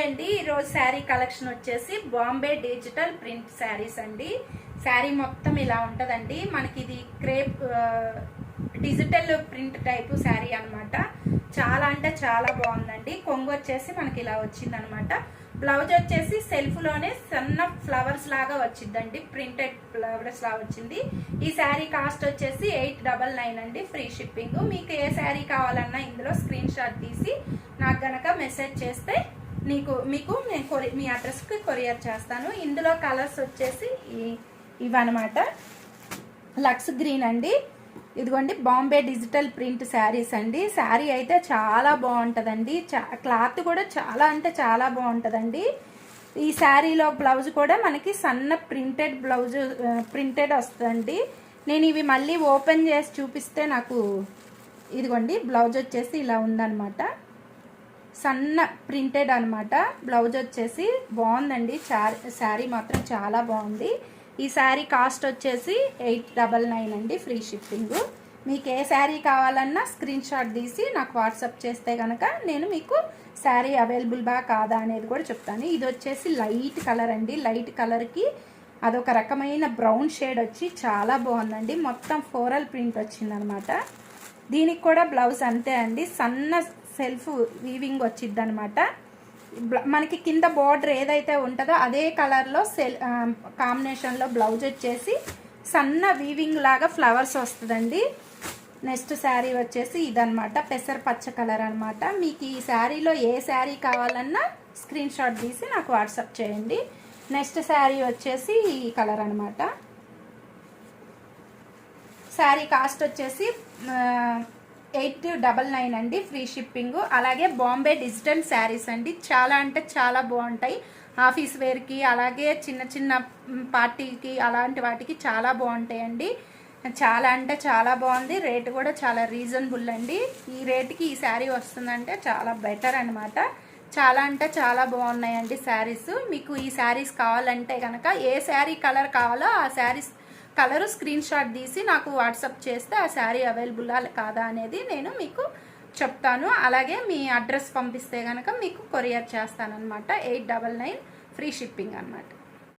Hi అండి, ఈరోజు sari collection వచ్చేసి బాంబే డిజిటల్ ప్రింట్ శారీస్ అండి. శారీ మొత్తం ఇలా ఉంటుందండి. మనకి ఇది crepe digital print type sari అనమాట. చాలా అంటే చాలా బాగుందండి. కొంగు వచ్చేసి మనకి ఇలా వచ్చిందనమాట. బ్లౌజ్ వచ్చేసి సెల్ఫ్లోనే సన్న ఫ్లవర్స్ లాగా వచ్చిందండి. ప్రింటెడ్ ఫ్లవర్స్ లాగా వచ్చింది. ఈ శారీ కాస్ట్ వచ్చేసి 899 అండి, ఫ్రీ షిప్పింగ్. మీకు ఏ శారీ కావాలన్నా ఇందులో స్క్రీన్ షాట్ తీసి నాకు గనక మెసేజ్ చేస్తే మీకు నేను మీ అడ్రస్కి కొరియర్ చేస్తాను. ఇందులో కలర్స్ వచ్చేసి ఇవన్నమాట. లక్స్ గ్రీన్ అండి. ఇదిగోండి బాంబే డిజిటల్ ప్రింట్ శారీస్ అండి. శారీ అయితే చాలా బాగుంటుందండి. క్లాత్ కూడా చాలా అంటే చాలా బాగుంటుందండి. ఈ శారీలో బ్లౌజ్ కూడా మనకి సన్న ప్రింటెడ్ వస్తుందండి. నేను ఇవి మళ్ళీ ఓపెన్ చేసి చూపిస్తే నాకు ఇదిగోండి బ్లౌజ్ వచ్చేసి ఇలా ఉందన్నమాట. సన్న ప్రింటెడ్ అనమాట. బ్లౌజ్ వచ్చేసి బాగుందండి. శారీ మాత్రం చాలా బాగుంది. ఈ శారీ కాస్ట్ వచ్చేసి 899 అండి, ఫ్రీ షిప్పింగ్. మీకు ఏ శారీ కావాలన్నా స్క్రీన్ షాట్ తీసి నాకు వాట్సాప్ చేస్తే కనుక నేను మీకు శారీ అవైలబుల్గా కాదా అనేది కూడా చెప్తాను. ఇది వచ్చేసి లైట్ కలర్ అండి. లైట్ కలర్కి అదొక రకమైన బ్రౌన్ షేడ్ వచ్చి చాలా బాగుందండి. మొత్తం ఫ్లోరల్ ప్రింట్ వచ్చిందనమాట. దీనికి కూడా బ్లౌజ్ అంతే అండి. సన్న సెల్ఫ్ వీవింగ్ వచ్చిద్ది అనమాట. మనకి కింద బార్డర్ ఏదైతే ఉంటుందో అదే కలర్లో కాంబినేషన్లో బ్లౌజ్ వచ్చేసి సన్న వీవింగ్ లాగా ఫ్లవర్స్ వస్తుందండి. నెక్స్ట్ శారీ వచ్చేసి ఇదనమాట, పెసర పచ్చ కలర్ అనమాట. మీకు ఈ శారీలో ఏ శారీ కావాలన్నా స్క్రీన్ షాట్ తీసి నాకు వాట్సాప్ చేయండి. నెక్స్ట్ శారీ వచ్చేసి ఈ కలర్ అనమాట. శారీ కాస్ట్ వచ్చేసి 899 అండి, ఫ్రీ షిప్పింగ్. అలాగే బాంబే డిజిటల్ శారీస్ అండి. చాలా అంటే చాలా బాగుంటాయి. ఆఫీస్ వేర్కి అలాగే చిన్న చిన్న పార్టీకి అలాంటి వాటికి చాలా బాగుంటాయండి. చాలా అంటే చాలా బాగుంది. రేటు కూడా చాలా రీజనబుల్ అండి. ఈ రేటుకి ఈ శారీ వస్తుందంటే చాలా బెటర్ అనమాట. చాలా అంటే చాలా బాగున్నాయండి శారీస్. మీకు ఈ శారీస్ కావాలంటే కనుక ఏ శారీ కలర్ కావాలో ఆ శారీస్ కలరు స్క్రీన్ షాట్ తీసి నాకు వాట్సాప్ చేస్తే ఆ శారీ అవైలబుల్లా కాదా అనేది నేను మీకు చెప్తాను. అలాగే మీ అడ్రస్ పంపిస్తే కనుక మీకు కొరియర్ చేస్తానన్నమాట. 899 ఫ్రీ షిప్పింగ్ అనమాట.